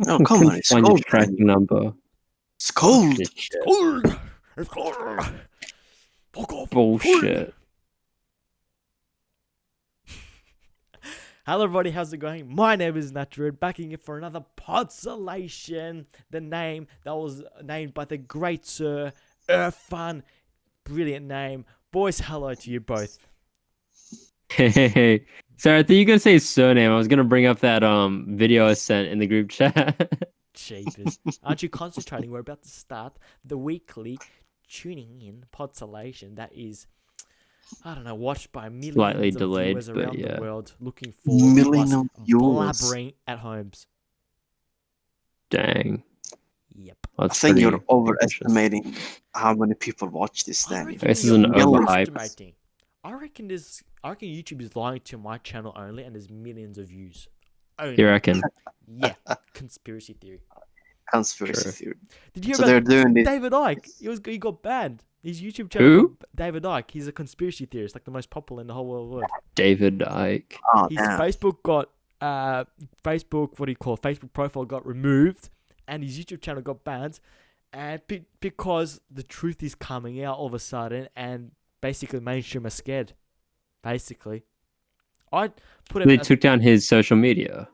Oh, come on, it's Find your cold. tracking number. It's cold. Shit. Cold. It's cold. Fuck off. Bullshit. Hello everybody, how's it going? My name is Naturid, back in here for another Podsolation, the name that was named by the great Sir Irfan. Brilliant name. Boys, hello to you both. Hey. Sorry, I thought you were gonna say his surname. I was gonna bring up that video I sent in the group chat. Jeepers. Aren't you concentrating? We're about to start the weekly tuning in Podsolation that is, I don't know, watched by millions Slightly of delayed, viewers but around yeah. the world looking forward to us Million viewers. blabbering at homes. Dang. Yep. I That's think you're pretty overestimating how many people watch this I thing. reckon This is you're an overhype. overestimating. I reckon YouTube is lying to my channel only, and there's millions of views. Only. You reckon? Yeah, conspiracy theory. Conspiracy Sure. theory. Did you So hear they're about doing this. David Icke? He got banned. His YouTube channel. Who? David Icke. He's a conspiracy theorist, like the most popular in the whole world. David Icke. Oh, His damn. Facebook got Facebook profile got removed, and his YouTube channel got banned, and because the truth is coming out all of a sudden, and basically mainstream are scared. Basically, I put him. They took down his social media.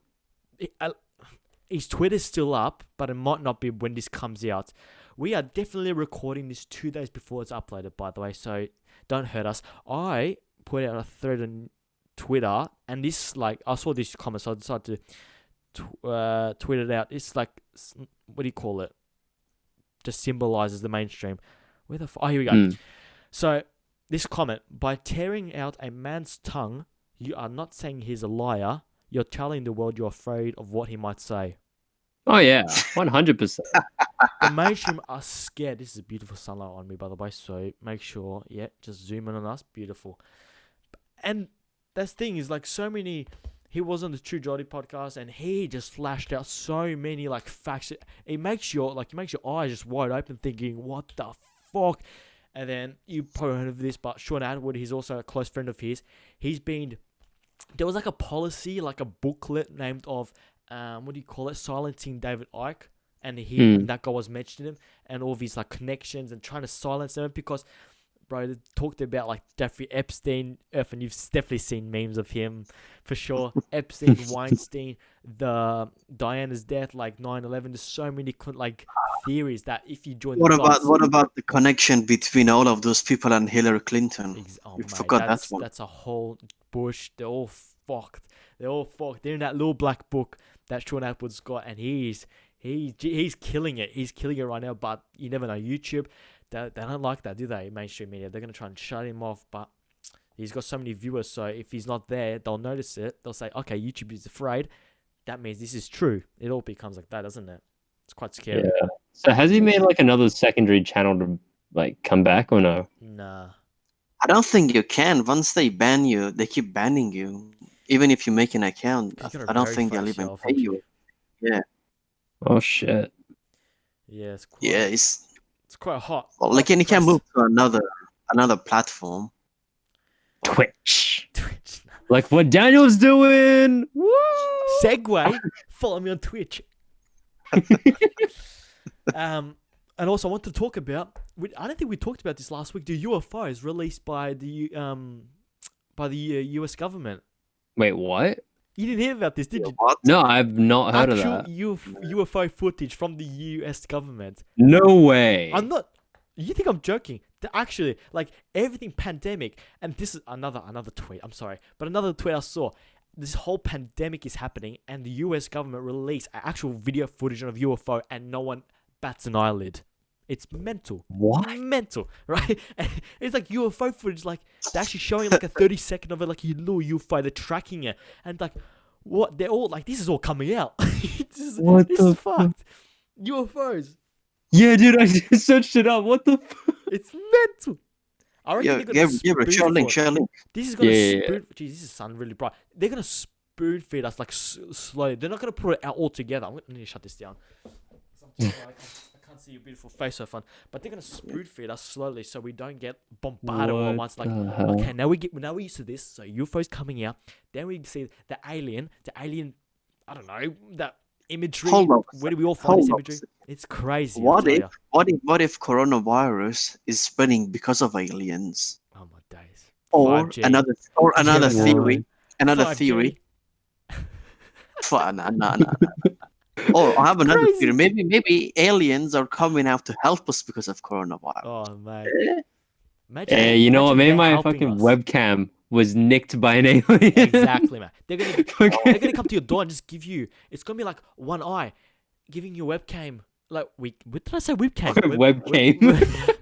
His Twitter's still up, but it might not be when this comes out. We are definitely recording this 2 days before it's uploaded, by the way, so don't hurt us. I put out a thread on Twitter, and this, like, I saw this comment, so I decided to tweet it out. It's like, what do you call it? Just symbolizes the mainstream. Oh, here we go. So, this comment, by tearing out a man's tongue, you are not saying he's a liar. You're telling the world you're afraid of what he might say. Oh yeah, 100%. The mainstream are scared. This is a beautiful sunlight on me, by the way, so make sure, yeah, just zoom in on us. Beautiful. And that's the thing is, like, so many. He was on the True Jolly podcast, and he just flashed out so many, like, facts. It makes your eyes just wide open, thinking, what the fuck? And then you probably heard of this, but Sean Atwood, he's also a close friend of his. There was like a policy, like a booklet named of, what do you call it, silencing David Icke, and and that guy was mentioning him, and all of his, like, connections and trying to silence them because, bro, they talked about, like, Jeffrey Epstein, and you've definitely seen memes of him for sure. Epstein, Weinstein, the Diana's death, like 9/11. There's so many like theories that if you join. What the about dots, what about the connection between all of those people and Hillary Clinton? Oh, We mate, forgot that one. That's a whole bush. They're all fucked. They're in that little black book that Sean Atwood's got, and he's killing it. He's killing it right now. But you never know. YouTube, they don't like that, do they? Mainstream media. They're gonna try and shut him off. But he's got so many viewers, so if he's not there, they'll notice it. They'll say, okay, YouTube is afraid. That means this is true. It all becomes like that, doesn't it? It's quite scary. Yeah. So has he made like another secondary channel to like come back or no? Nah. I don't think you can. Once they ban you, they keep banning you. Even if you make an account, You gotta I don't think verify they'll even yourself. pay you. Yeah, Oh shit. Yeah, it's quite. yeah. It's quite hot. Well, like, and you can press. move to another platform. Twitch. Twitch. Like what Daniel's doing. Woo! Segway. Follow me on Twitch. And also I want to talk about. I don't think we talked about this last week. The UFOs released by the U.S. government. Wait, what? You didn't hear about this, did you? What? No, I've not heard of Actual that. UFO footage from the U.S. government. No way. I'm not. You think I'm joking? Actually, like, everything pandemic, and this is another tweet. I'm sorry, but another tweet I saw. This whole pandemic is happening, and the U.S. government released actual video footage of UFO, and no one bats an eyelid. It's mental. What? Mental, right? And it's like UFO footage, like, they're actually showing like a 30-second of it, like a little UFO. They're tracking it, and like, what? They're all like, this is all coming out. This is fucked. UFOs. Yeah, dude, I just searched it up. What the fuck? It's mental. I reckon they're gonna Yeah, share link. This is gonna Yeah. spoon. Jeez, this is sun really bright. They're gonna spoon feed us like slowly. They're not gonna put it out all together. I need to shut this down. I can't see your beautiful face so fun. But they're gonna spoon feed us slowly so we don't get bombarded all at once. Like, the hell? okay, now we're used to this. So UFOs coming out. Then we see the alien. I don't know, that imagery. Hold on a Where do we all find this Hold on a imagery? second. It's crazy. I What tell if ya. what if coronavirus is spreading because of aliens? Oh my days. Or 5G. another USA. theory. Another 5G. theory. Nah, nah, nah. Or I have another Crazy. theory. Maybe aliens are coming out to help us because of coronavirus. Oh mate. Eh? Imagine, Hey, you know what? imagine Maybe they're my helping fucking us. webcam was nicked by an alien. Exactly, man. They're Fucking- gonna come to your door and just give you. It's gonna be like one eye, giving you webcam. Like what did I say? Webcam. Webcam.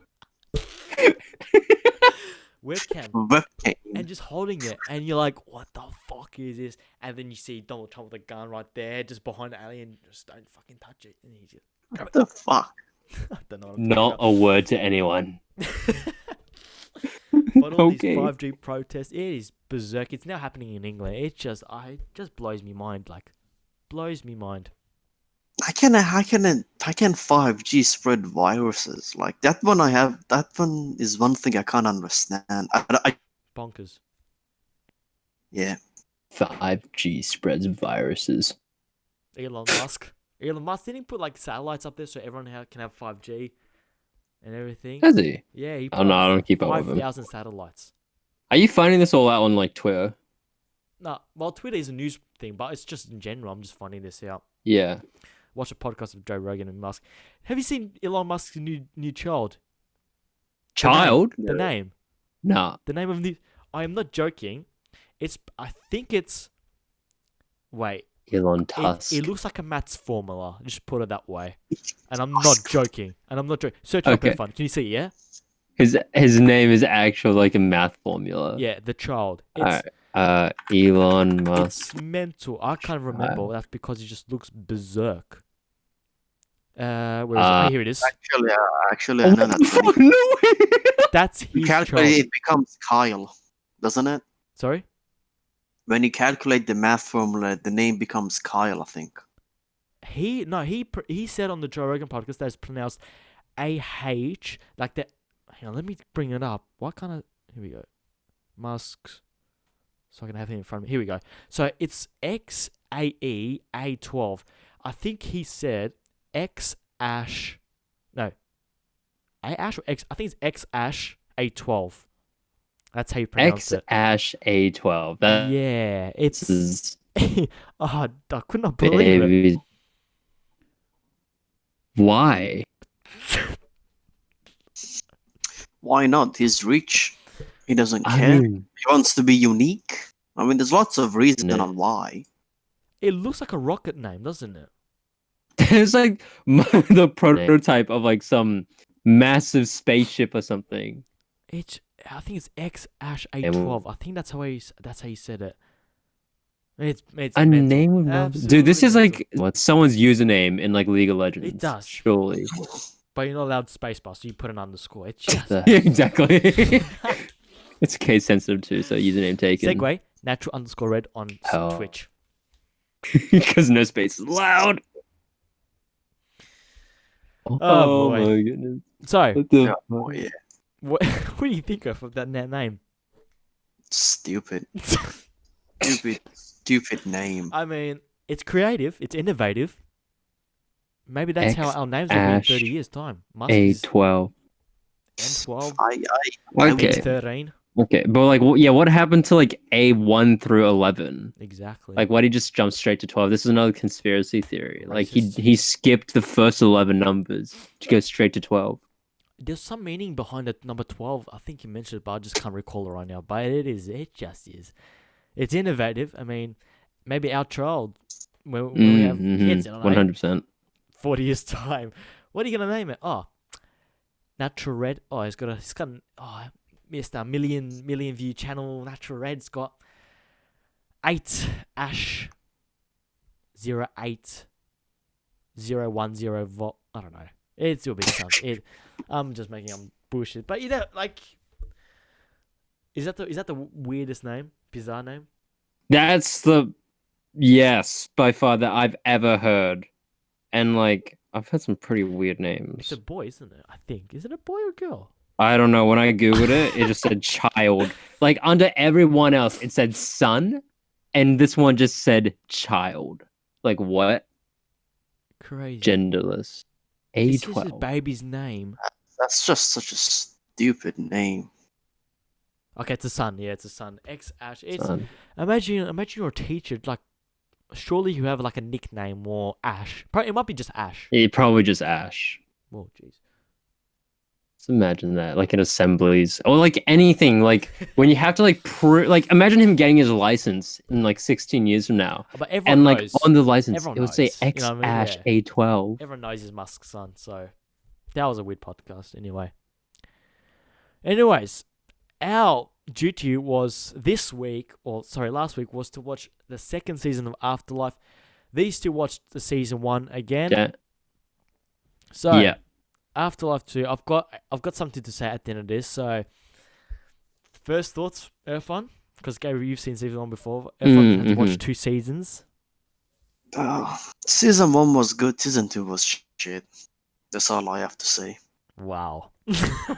Webcam. Webcam. And just holding it, and you're like, "What the fuck is this?" And then you see Donald Trump with a gun right there, just behind the alien. Just don't fucking touch it. And he just, What the fuck? I don't know. What I'm Not talking a word to anyone. about. But all Okay. these 5G protests, it is berserk. It's now happening in England. It just blows me mind. Like, blows me mind. How can 5G spread viruses? Like that one that one is one thing I can't understand. Bonkers. Yeah. 5G spreads viruses. Elon Musk. Elon Musk didn't he put like satellites up there so everyone can have 5G and everything. Has he? Yeah, he put Oh no, I up don't keep up with him. 5,000 satellites. Are you finding this all out on like Twitter? No, well, Twitter is a news thing, but it's just in general. I'm just finding this out. Yeah. Watch a podcast of Joe Rogan and Musk. Have you seen Elon Musk's new child? Child? The name. Nah. The name of the. I am not joking. I think it's. Wait. Elon Tusk. It looks like a maths formula. Just put it that way. And I'm not joking. Search up Okay. and fun. Can you see? Yeah. His name is actually like a math formula. Yeah, the child. It's Alright. Elon Musk. it's mental. I can't remember. That's because he just looks berserk. Where is it? Oh, here it is. Actually, I know that. Fuck, no way. That's You his calculate child. it becomes Kyle, doesn't it? Sorry. When you calculate the math formula, the name becomes Kyle, I think. He said on the Joe Rogan podcast that it's pronounced AH like that. Hang on, let me bring it up. What kind of? Here we go. Musk's. So I can have him in front of me. Here we go. So it's XAE-A12. I think he said X-Ash. No. A-Ash or X? I think it's X-Ash-A12. That's how you pronounce it. X-A12. That Yeah. It's. is Oh, I could not believe it. baby. Why? Why not? He's rich. He doesn't I care. mean, He wants to be unique. I mean, there's lots of reasons No. on why. It looks like a rocket name, doesn't it? it's like the prototype of like some massive spaceship or something. I think it's X-A12. I think that's how he said it. It's A mental. name of numbers. Dude, this is Absolutely like what someone's username in like League of Legends. It does. Surely. But you're not allowed spacebar, so you put an underscore. It's just Yeah, exactly. It's case sensitive too, so username taken. segue natural underscore red on Oh. Twitch. Because no space is allowed. Oh, boy. my goodness. So, What the Yeah, fuck? oh, yeah. what do you think of that name? Stupid. Stupid name. I mean, it's creative. It's innovative. Maybe that's how our names will be in 30 years' time. Musk is A12. N12, I Okay. N13. Okay, but like, yeah, what happened to like A1 through 11? Exactly. Like, why did he just jump straight to 12? This is another conspiracy theory. Like, Racist. he skipped the first 11 numbers to go straight to 12. There's some meaning behind it. Number 12. I think you mentioned it, but I just can't recall it right now. But it just is. It's innovative. I mean, maybe our child, when we have kids, I don't know, 100%. 40 years time. What are you gonna name it? Oh, Natural Red. Oh, he's got missed a million view channel. Natural Red's got 8 Ash 08 010 volt. I don't know. It's still big chunk. I'm just making up bullshit. But you know, like, is that the weirdest name? Bizarre name? That's the, yes, by far that I've ever heard. And like, I've heard some pretty weird It's names. a boy, isn't it? I think. Is it a boy or a girl? I don't know. When I Googled it, it just said child. Like, under everyone else, it said son. And this one just said child. Like, what? Crazy. Genderless. It's just his A12. baby's name. That's just such a stupid name. Okay, it's a son. Yeah, it's a son. X Ash. It's Son. imagine you're a teacher. Like, surely you have like a nickname or Ash. Probably it might be just Ash. Probably just Ash. Oh, jeez. Just imagine that, like in assemblies or like anything, like when you have to like like imagine him getting his license in like 16 years from now, But everyone and like knows. on the license Everyone it would say knows. You X know what I mean? Ash Yeah. A12. Everyone knows he's Musk's son. So that was a weird podcast. Anyway. Anyways, our duty was last week was to watch the second season of Afterlife. These two watched the season 1 again. Yeah. So Yeah. Afterlife 2, I've got something to say at the end of this. So first thoughts, Irfan, because Gary, you've seen season 1 before. Irfan had to watch 2 seasons. Season 1 was good. Season 2 was shit. That's all I have to say. Wow.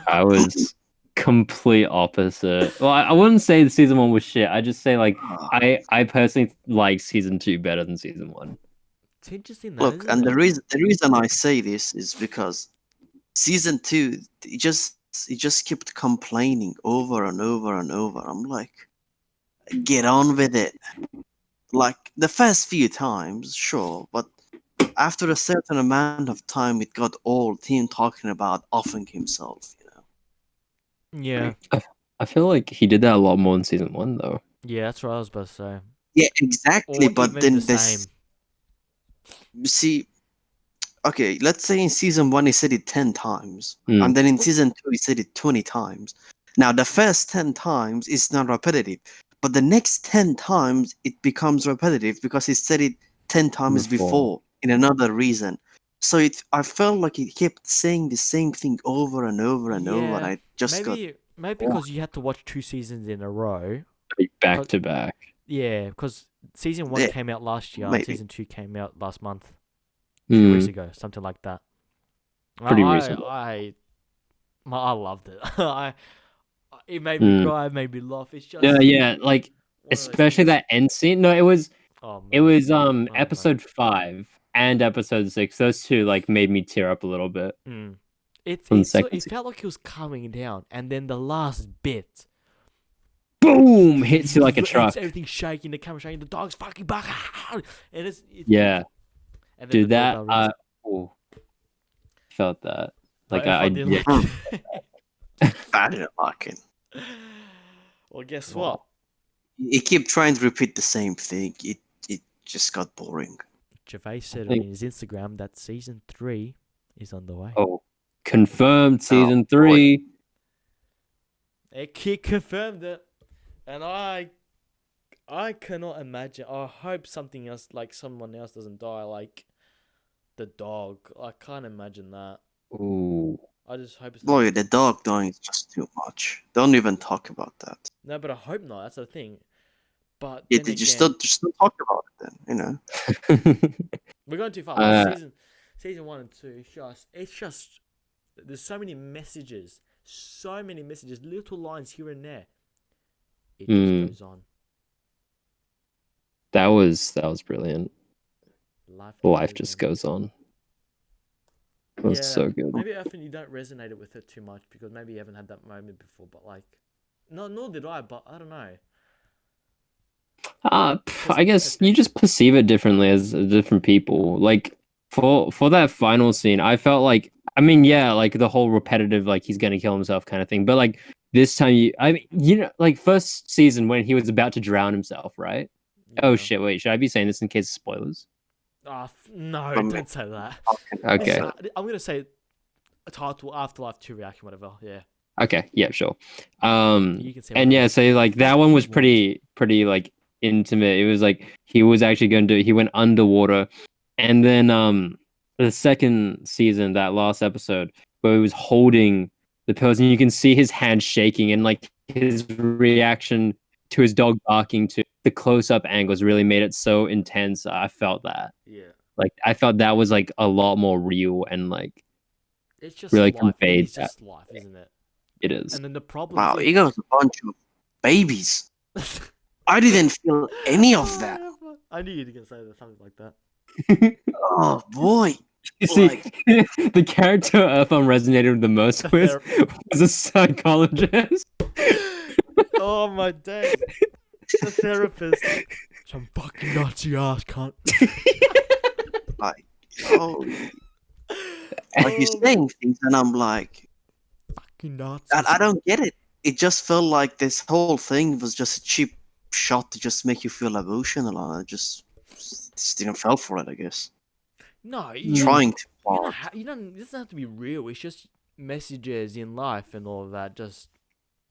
I was complete opposite. Well, I wouldn't say the season 1 was shit. I just say like I personally like season 2 better than season 1. It's interesting though. Look, and the reason I say this is because season 2, it just kept complaining over and over and over. I'm like, get on with it. Like the first few times, sure, but after a certain amount of time, it got old. Him talking about offing himself, you know. Yeah. I feel like he did that a lot more in season 1 though. Yeah, that's what I was about to say. Yeah, exactly. Or But even then the this, same. see, okay, let's say in season 1 he said it 10 times, Mm. and then in season 2 he said it 20 times. Now the first 10 times is not repetitive, but the next 10 times it becomes repetitive because he said it 10 times before in another reason. So I felt like he kept saying the same thing over and over and over. And Yeah, I just got maybe because you had to watch 2 seasons in a row. Like, back to back. Yeah, because season 1 Yeah, came out last year, and maybe. season 2 came out last month, 2 weeks Mm. ago, something like that. Pretty reasonable. I loved it. It made me cry, it made me laugh. It's just Yeah, like one of those especially things. that end scene. No, it was Oh, it man. was Oh, episode 5 and episode 6. Those two like made me tear up a little bit. man. From the It second felt like it was coming down, and then the last bit, Boom! Hits you like a truck. everything shaking, the camera shaking, the dog's fucking back, and it's Yeah. and then Dude, the that doorbell rings. ooh, felt that. Like But I everyone didn't yeah. like it. I didn't like it. Well, guess what? He kept trying to repeat the same thing. It just got boring. Gervais said think- on his Instagram that season 3 is on the way. Oh, confirmed season boy. 3. He confirmed it, and I cannot imagine. I hope something else, like someone else, doesn't die, like the dog. I can't imagine that. Ooh. I just hope it's Boy, not. the dog dying is just too much. Don't even talk about that. No, but I hope not. That's the thing. But Yeah, then they again, just don't talk about it then, you know. we're going too far. Season 1 and 2. It's just there's so many messages, little lines here and there. It just goes on. That was brilliant. Life just on. goes on. It was so good. Maybe often you don't resonate with it too much because maybe you haven't had that moment before. But like, no, nor did I. But I don't know. I guess you just perceive it differently as different people. Like for that final scene, I felt like, I mean, yeah, like the whole repetitive, like he's gonna kill himself kind of thing. But like this time, like first season when he was about to drown himself, right? Oh Yeah. shit! Wait, should I be saying this in case of spoilers? No, From- don't say that. Okay. I'm gonna say a title Afterlife 2 reaction, whatever. Yeah. Okay. Yeah. Sure. You can say. And yeah, so like that one was pretty like intimate. It was like he was actually going to he went underwater, and then the second season, that last episode where he was holding the pills, and you can see his hand shaking, and like his reaction to his dog barking, to the close-up angles really made it so intense. I felt that. Yeah. Like I felt that was like a lot more real and like It's just really life. conveyed It's just life, isn't it? it is. And then the problem. Wow, he got a bunch of babies. I didn't feel any of that. I knew you were gonna say something like that. Oh boy. You see, Like, the character Earthbound resonated the most The with therapist. was a psychologist. Oh my days. The therapist. Some fucking Nazi ass cunt. like, oh, like you're Oh, saying things, and I'm like, fucking Nazis. I don't get it. It just felt like this whole thing was just a cheap shot to just make you feel emotional, and I just didn't fell for it. I guess No, trying too you hard. you don't. It doesn't have to be real. It's just messages in life and all of that. Just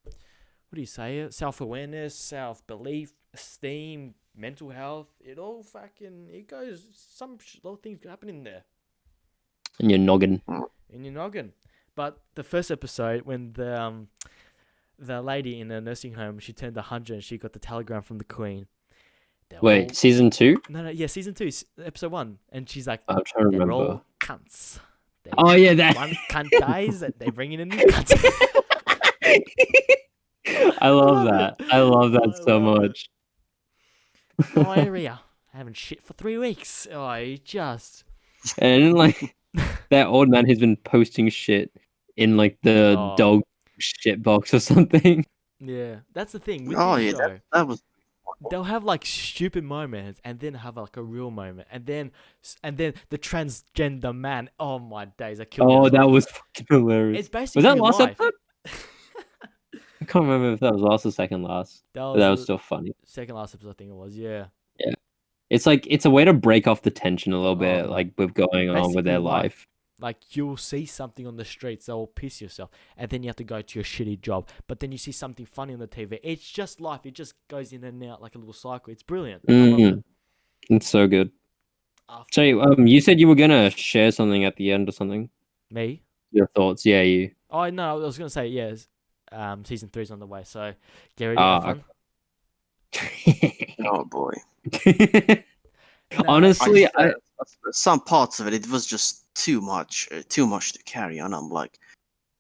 what do you say? It self-awareness, self-belief, esteem, mental health. It all fucking. It goes. Some lot of things happen in there And your noggin. in your noggin. But the first episode when the lady in the nursing home, she turned 100 and she got the telegram from the Queen. They're Wait, all- season 2? no, yeah, season 2, episode 1, and she's like, I'm trying to they're remember. all cunts. Oh yeah, that. One cunt dies, and they bring in a new cunt. I love that. I love that I so love it. much. Diarrhea. I haven't shit for 3 weeks. Oh, I just. And like that old man has been posting shit in like the Oh. dog shit box or something. Yeah, that's the thing with Oh this yeah, show. that was. They'll have like stupid moments, and then have like a real moment, and then the transgender man. Oh my days, I killed me. Oh, as well. that was fucking hilarious. It's basically Was that last life. episode? I can't remember if that was last or second last. But that was the still funny. second last episode, I think it was. Yeah. It's like it's a way to break off the tension a little bit, Oh, like with going on with their basically life. life. Like you'll see something on the streets that will piss yourself, and then you have to go to your shitty job. But then you see something funny on the TV. It's just life. It just goes in and out like a little cycle. It's brilliant. I love it. It's so good. After So, you said you were gonna share something at the end or something. me. Your thoughts? Yeah, you. Oh no, I was gonna say yes. Season 3's on the way, so get ready. Ah, Have fun. Oh boy. No, Honestly, Some parts of it was just too much to carry on. I'm like,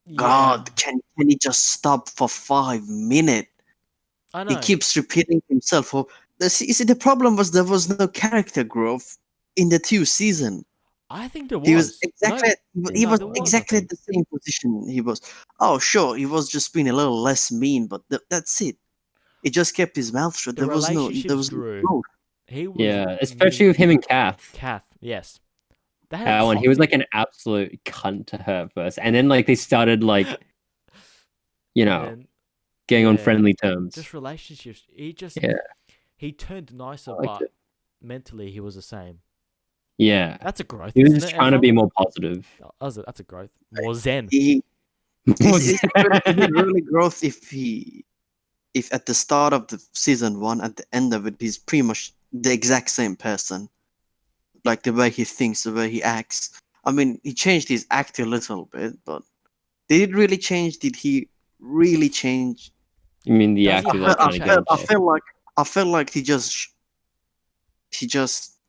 yeah, God, can he just stop for 5 minutes? I know. He keeps repeating himself. You see, the problem was there was no character growth in the 2 season. I think there was. He was exactly he no, was there was, I exactly think. at the same position. He was. Oh, sure, he was just being a little less mean, but that's it. He just kept his mouth shut. The There was no relationships no grew. growth. He was yeah, especially with him and Kath. Kath. Yes. They had a How and he was like coffee, an absolute cunt to her at first, and then like they started like, you know, and getting on yeah, friendly terms. just relationships. Yeah, He turned nicer, I liked but it. mentally he was the same. Yeah, That's a growth. he was isn't just it, trying to be Efron? more positive. That's a growth. More zen. He Was is it really growth if at the start of the season 1, at the end of it, he's pretty much the exact same person, like the way he thinks, the way he acts. I mean, he changed his act a little bit, but did it really change? Did he really change? You mean the Does he actor have that to kind of change? get I feel like he just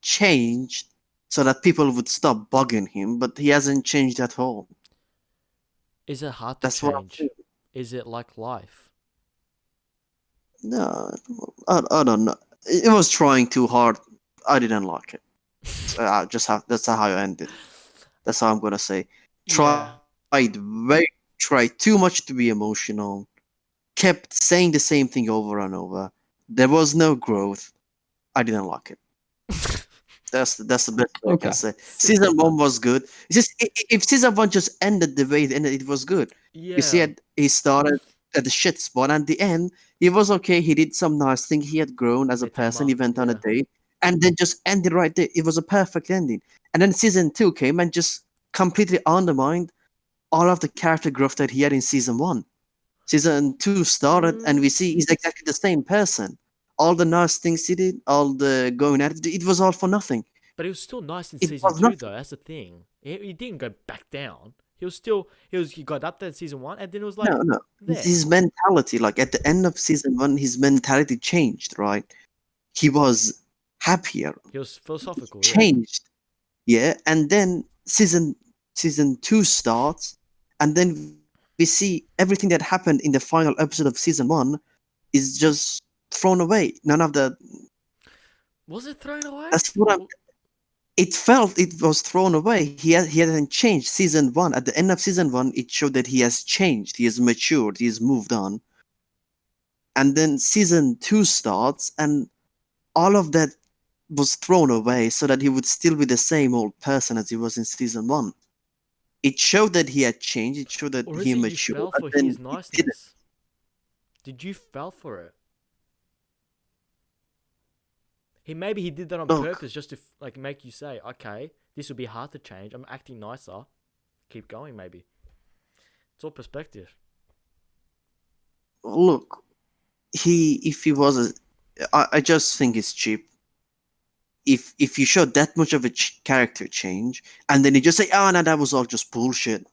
changed so that people would stop bugging him, but he hasn't changed at all. Is it hard to That's what I'm change? saying. Is it like life? No, I don't know. It was trying too hard. I didn't like it. That's how I ended. That's how I'm gonna say. Yeah. Tried too much to be emotional. Kept saying the same thing over and over. There was no growth. I didn't like it. That's the best way I Okay. can say. Season 1 was good. It's just if season 1 just ended the way it ended, it was good. Yeah. You see, he started at the shit spot, and at the end, he was okay. He did some nice thing. He had grown as a They team person. He up, went on a yeah. date, and then just ended right there. It was a perfect ending. And then season 2 came and just completely undermined all of the character growth that he had in season 1. Season 2 started, and we see he's exactly the same person. All the nice things he did, all the going at it, it was all for nothing. But he was still nice in It season was 2, nothing. though. That's the thing. He didn't go back down. He got up there in season 1, and then it was like No. there. His mentality, like at the end of season 1, his mentality changed, right? He was happier, He was philosophical. changed. Yeah, and then season 2 starts, and then we see everything that happened in the final episode of season 1 is just thrown away. None of the Was it thrown away? That's what I'm. it felt it was thrown away. He hadn't changed. Season one, at the end of season one, it showed that he has changed. He has matured. He has moved on. And then season two starts, and all of that was thrown away so that he would still be the same old person as he was in season one. It showed that he had changed. It showed that Or is he it you matured, fell but for then his it didn't. niceness? Did you fell for it? He did that on Look, purpose just to like make you say, okay, this will be hard to change. I'm acting nicer. Keep going, maybe. It's all perspective. look, if he was I just think it's cheap. If you show that much of a character change, and then you just say, "Oh no, that was all just bullshit,"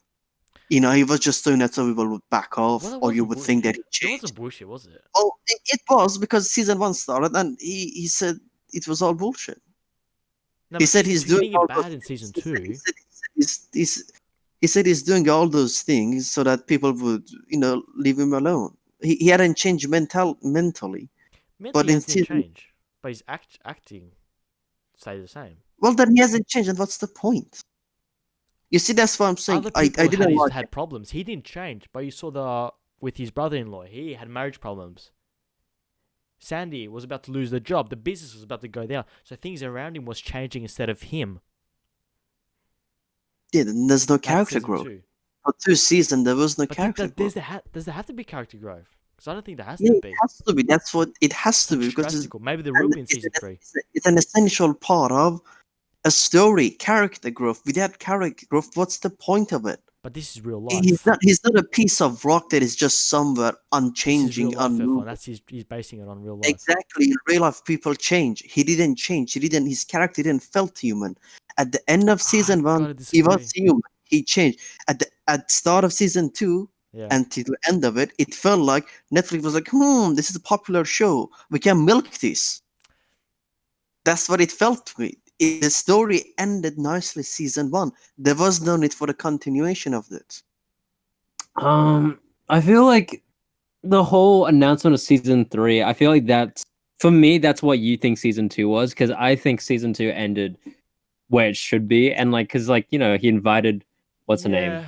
he was just doing that so people would back off, Well, it or you wasn't would think that bullshit. he It changed. wasn't bullshit, was it? Well, it was because season one started, and he said it was all bullshit. No, He but said season he's two, he doing didn't all get those bad in season things. He two. said, he said he's doing all those things so that people would, leave him alone. He hadn't changed mentally, but Mentally, in hasn't season, changed, but his acting stayed the same. well, then he hasn't changed, and what's the point? You see, that's what I'm saying. Other I people didn't like it. had problems. He didn't change, but you saw the with his brother-in-law. He had marriage problems. Sandy was about to lose the job. The business was about to go down. So things around him was changing instead of him. Yeah, then there's no That's character season growth. two. For 2 seasons, there was no But character growth. does there have to be character growth? Because I don't think there has Yeah, to it be. has to be. That's what it has to be Such because drastical. Maybe there will be in season three. it's an essential part of a story. Character growth. Without character growth, what's the point of it? But this is real He's life. not. He's not a piece of rock that is just somewhere This is real unchanging, life, Irfan. unmoving. He's basing it on real life. Exactly. In real life, people change. He didn't change. He didn't. His character didn't felt human. At the end of season I've one, gotta he disagree. was human. He changed. At start of season two Yeah. until the end of it, it felt like Netflix was like, this is a popular show. We can milk this. That's what it felt to me. The story ended nicely season one. There was no need for the continuation of it. I feel like the whole announcement of season 3, I feel like that's, for me, that's what you think season 2 was, because I think season 2 ended where it should be, and like, because like, he invited, what's her name, Yeah.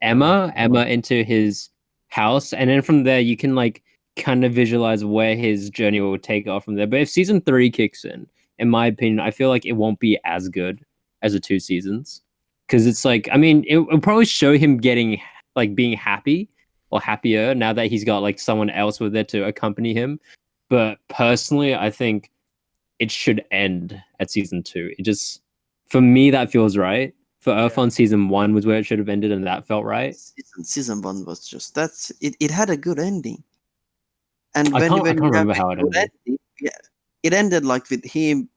Emma Emma. into his house, and then from there you can like kind of visualize where his journey will take off from there. But if season 3 kicks in my opinion, I feel like it won't be as good as the 2 seasons, because it's like, I mean, it'll probably show him getting like being happy or happier now that he's got like someone else with there to accompany him. But personally, I think it should end at season 2. It just, for me, that feels right. For Earth Yeah. on season 1 was where it should have ended, and that felt right. Season one was just that's it. It had a good ending. And I can't you have remember a how it good ended. ending, yeah, it ended like with him.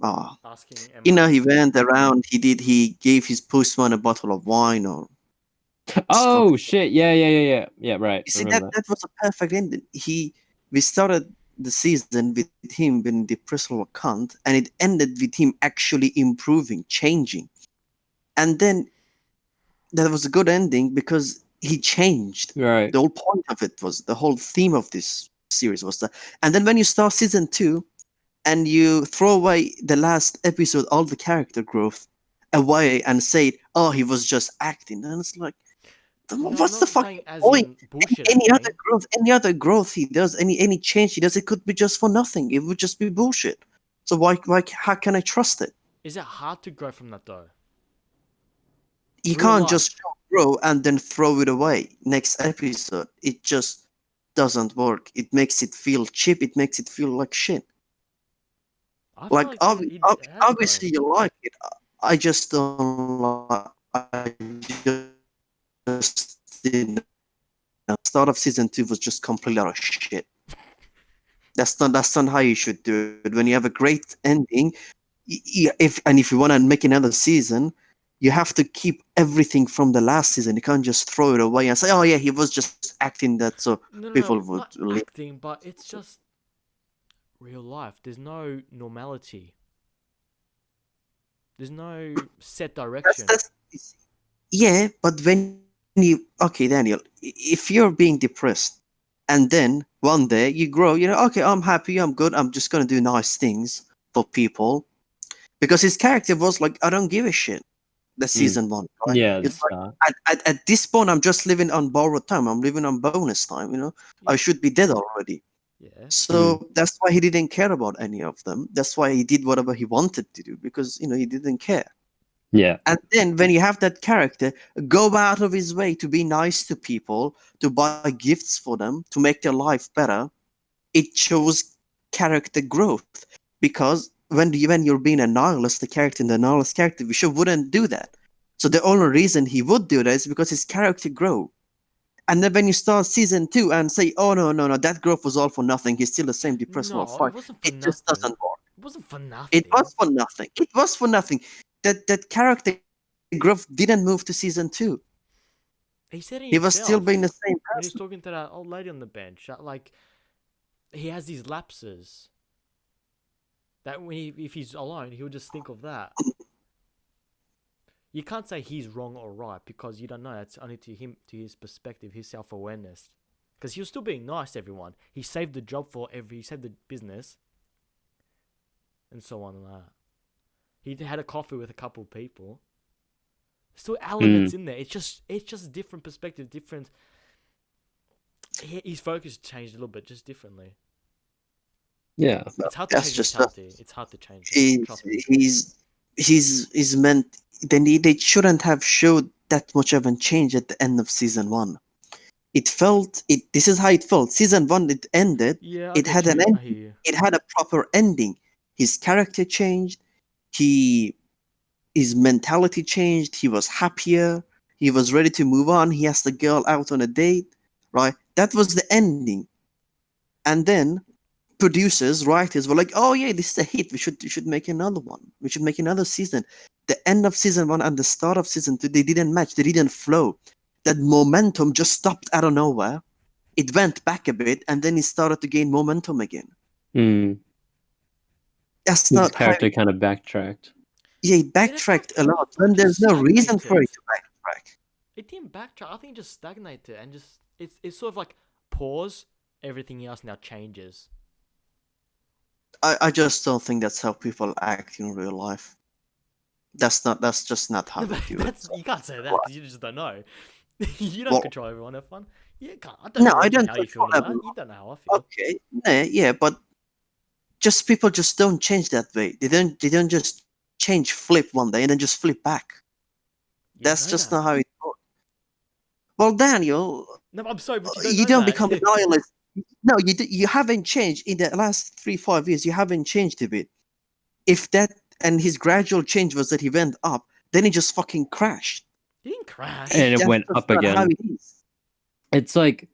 Asking Emma. He went around. He gave his postman a bottle of wine or Oh something. shit! Yeah. Right. You I see remember that was a perfect ending. We started the season with him being depressed little cunt, and it ended with him actually improving, changing, and then that was a good ending because he changed. that. Right. The whole point of it was the whole theme of this series was that. And then when you start season two, and you throw away the last episode, all the character growth away, and say, "Oh, he was just acting," and it's like, No, I'm what's the not fucking saying as point? in bullshit Any other growth he does, any change he does, it could be just for nothing. It would just be bullshit. So how can I trust it? Is it hard to grow from that though? You Real can't life. just grow and then throw it away next episode. It just doesn't work. It makes it feel cheap. It makes it feel like shit. I feel Like it has obviously grown. you like it. I just don't like. I just didn't. The start of season two was just complete out of shit. That's not how you should do it. When you have a great ending, if you want to make another season, you have to keep everything from the last season. You can't just throw it away and say, "Oh yeah, he was just acting that so people would Not leave." acting, but it's just real life. There's no normality. There's no set direction. Yeah, but when okay, Daniel, if you're being depressed and then one day you grow, okay, I'm happy, I'm good, I'm just gonna do nice things for people because his character was like, I don't give a shit. The season one, right? Yeah, It's it's, like at this point, I'm just living on borrowed time. I'm living on bonus time. I Yeah. should be dead already. Yeah. So that's why he didn't care about any of them. That's why he did whatever he wanted to do because he didn't care. yeah, And then when you have that character go out of his way to be nice to people, to buy gifts for them, to make their life better, it shows character growth. Because when you're being a nihilist, the character in the nihilist character, we should wouldn't do that. So the only reason he would do that is because his character grow. And then when you start season two and say, "Oh no, that growth was all for nothing. He's still the same depressed No, it fine," wasn't for it just nothing. doesn't work. It wasn't for It nothing. was for nothing. It was for nothing. That character growth didn't move to season two. He said it He was still himself being the same when he was person. talking to that old lady on the bench. That, like, he has these lapses. That when if he's alone, he'll just think of that. You can't say he's wrong or right because you don't know. That's only to him, to his perspective, his self-awareness. Because he was still being nice to everyone. He saved the job he saved the business, and so on and that. He had a coffee with a couple of people. Still elements in there. It's just different perspective, different. His focus changed a little bit, just differently. yeah. It's hard to That's change just mentality. It's hard to change it. Trust me. he's meant. Then they shouldn't have showed that much of a change at the end of season one. It felt it. This is how it felt. Season one, it ended. Yeah, I It get had an you. I end. hear you. It had a proper ending. His character changed. He his mentality changed. He was happier. He was ready to move on. He asked the girl out on a date. Right. That was the ending. And then producers, writers were like, "Oh yeah, this is a hit. We should make another one. We should make another season." The end of season one and the start of season two, they didn't match. They didn't flow. That momentum just stopped out of nowhere. It went back a bit, and then it started to gain momentum again. Mm. That's His not how. character kind of backtracked. Yeah, he Yeah, that's backtracked a not. lot I thought when it just there's no reason for it stagnated. to backtrack. It didn't backtrack. I think it just stagnated and just it's sort of like pause. Everything else now changes. I just don't think that's how people act in real life. That's just not how No, they but do it. that's you can't say that because you just don't know. You don't Well, control everyone. F1. You can't. I don't no, know I what don't how you feel control about that. everyone. You don't know how I feel. Okay, yeah, but just people just don't change that way. They don't just change flip one day and then just flip back. You don't That's know just that. not how it works. Well, Daniel, No, I'm sorry, but you don't you know don't that. become a nihilist. No, you haven't changed in the last 3-5 years. You haven't changed a bit. If that and his gradual change was that he went up, then he just fucking crashed. He didn't crash. And it That's went just up not how again. it is. It's like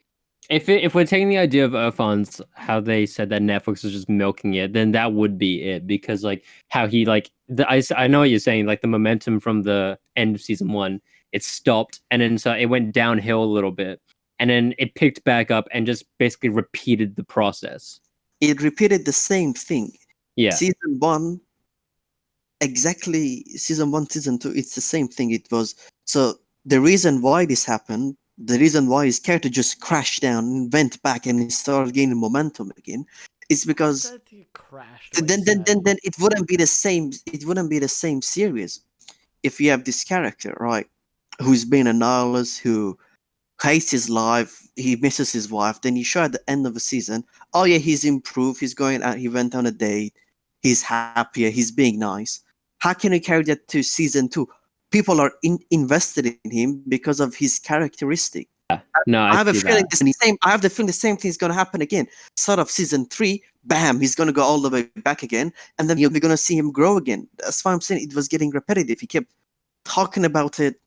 if we're taking the idea of Irfan's, how they said that Netflix was just milking it, then that would be it. Because like how he like I know what you're saying, like the momentum from the end of season one, it stopped and then so it went downhill a little bit, and then it picked back up and just basically repeated the process. It repeated the same thing. Yeah, Season one, exactly. Season one, season two, it's the same thing. It was so the reason why this happened. The reason why his character just crashed down and went back and he started gaining momentum again is I because don't think it crashed. What you then say? it wouldn't be the same. It wouldn't be the same series if you have this character, right, who's been a nihilist, who hates his life, he misses his wife. Then you show at the end of the season, oh yeah, he's improved. He's going out. He went on a date. He's happier. He's being nice. How can you carry that to season two? People are invested in him because of his characteristic. no, I I have a see feeling that. the same. I have the feeling the same thing is going to happen again. Start of season three, bam, he's going to go all the way back again, and then we're going to see him grow again. That's why I'm saying it was getting repetitive. He kept talking about it.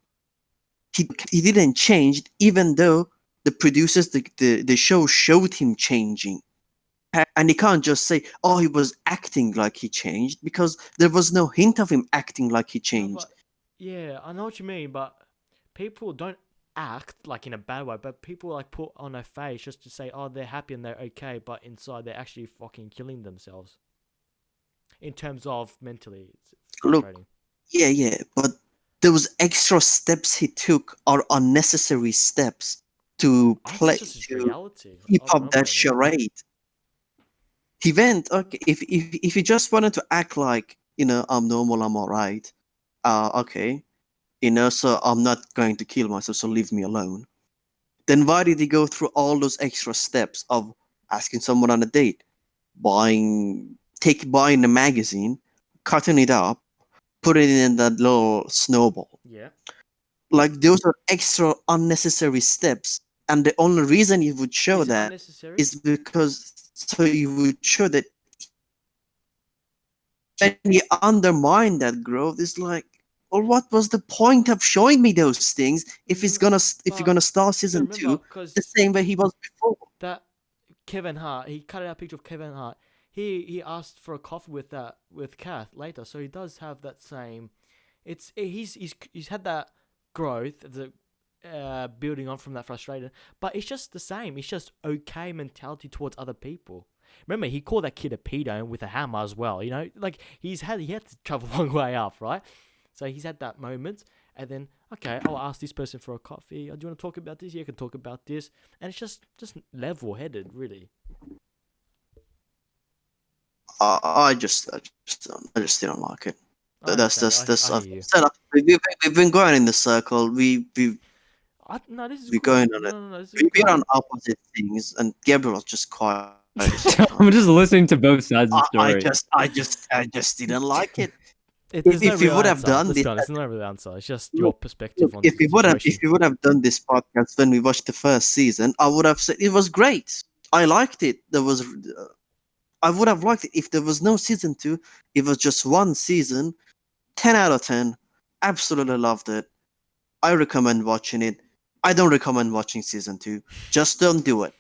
He didn't change, even though the producers, the show showed him changing. And you can't just say, "Oh, he was acting like he changed," because there was no hint of him acting like he No, changed. but yeah, I know what you mean. But people don't act like in a bad way. But people like put on a face just to say, oh, they're happy and they're okay. But inside, they're actually fucking killing themselves. In terms of mentally, it's Look, frustrating. yeah, but those extra steps he took are unnecessary steps to I think play it's just his to reality. keep Of my up that point of view. charade. He went okay. If he just wanted to act like I'm normal, I'm alright. Okay. So I'm not going to kill myself, so leave me alone. Then why did he go through all those extra steps of asking someone on a date, buying a magazine, cutting it up, putting it in that little snowball? Yeah. Like those are extra unnecessary steps, and the only reason you would show Is it that unnecessary? is because so you would show that when you undermine that growth, it's like, well, what was the point of showing me those things if you're But gonna start you gotta season remember, two because the same way he was before? that Kevin Hart, he cut out a picture of Kevin Hart. He asked for a coffee with Kath later, so he does have that same. He's had that growth, the building on from that frustration, but it's just the same. It's just okay mentality towards other people. Remember, he called that kid a pedo with a hammer as well. Like he had to travel a long way up, right? So he's had that moment, and then okay, I'll ask this person for a coffee. Do you want to talk about this? Yeah, I can talk about this, and it's just level headed, really. I just didn't like it. I That's understand. that's I I've hear you. said we've been going in the circle. No, this is We're good. going on it. No, this is We're good. on opposite things, and Gabriel was just quiet this whole I'm time. just listening to both sides of the I story. just didn't like it. There's no If you real would have answer. done Let's this, be honest. There's no real answer. It's just your look, perspective on if the you would have situation. done this podcast when we watched the first season, I would have said it was great. I liked it. I would have liked it if there was no season two. It was just one season. 10 out of 10. Absolutely loved it. I recommend watching it. I don't recommend watching season two. Just don't do it.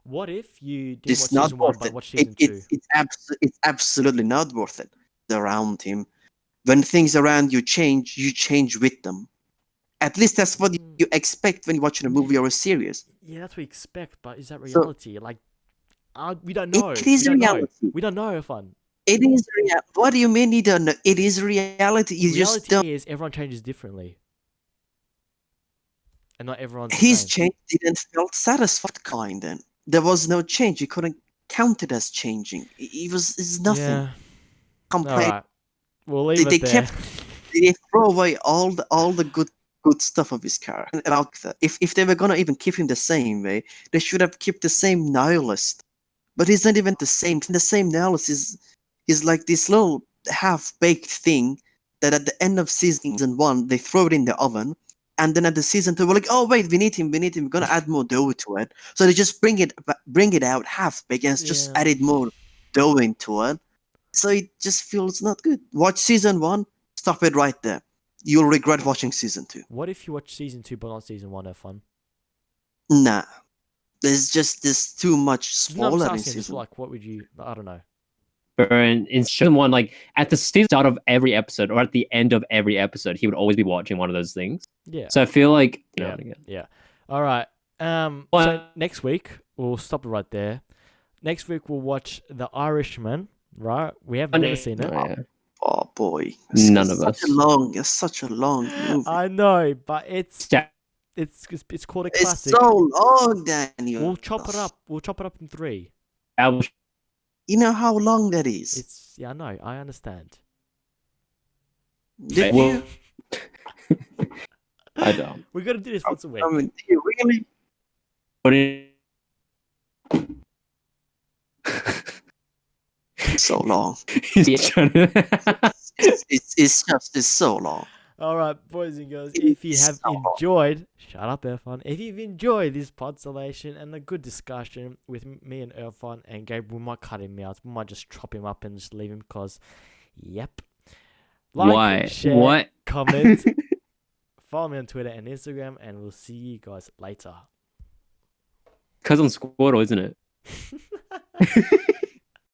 What if you didn't watch It's not season one worth but it. watch season two? It's absolutely not worth it. Around him, when things around you change with them. At least that's what you expect when you're watching a movie or a series. Yeah, that's what we expect, but is that So reality? Like, we don't know. it We is don't know. reality. We don't know, fun. It is real. What do you mean you don't know? It is reality. You just don't. Reality is everyone changes differently, and not everyone's the His same. change didn't feel satisfied. Kind then there was no change. You couldn't count it as changing. It's nothing. Yeah. All Complain. right. We'll leave They it there. they throw away all the good stuff of his character. And like that. If they were gonna even keep him the same way, they should have kept the same nihilist. But he's not even the same. The same nihilist is like this little half baked thing that at the end of season one they throw it in the oven. And then at the season two, we're like, oh wait, we need him. We're gonna add more dough to it. So they just bring it out half baked and it's just Yeah. added more dough into it. So it just feels not good. Watch season one, stop it right there. You'll regret watching season two. What if you watch season two but not season one? Have fun. Nah. There's too much No, I'm just spoiler in asking. Just season. like, what would you? I don't know. In season one, like at the start of every episode or at the end of every episode, he would always be watching one of those things. Yeah. So I feel like Yeah. All right. So Well- next week we'll stop it right there. Next week we'll watch The Irishman. Right? We have never seen it. Oh, yeah. Oh boy. None of such us. It's such a long movie. I know, but it's Yeah. it's called a It's classic. so long, Daniel. We'll chop it up. We'll chop it up in 3. I was- You know how long that is? I know. I understand. Did Well- you? I don't. We got to do this once a week. I mean, do you really? But it- So long. He's trying to- It's so long. All right, boys and girls. It If you is have so long. enjoyed, shut up, Irfan. If you've enjoyed this podsolation and a good discussion with me and Irfan and Gabe, we might cut him out. We might just chop him up and just leave him because, yep. Like, Why? share, What? comment, follow me on Twitter and Instagram, and we'll see you guys later. Because on Squirtle, isn't it?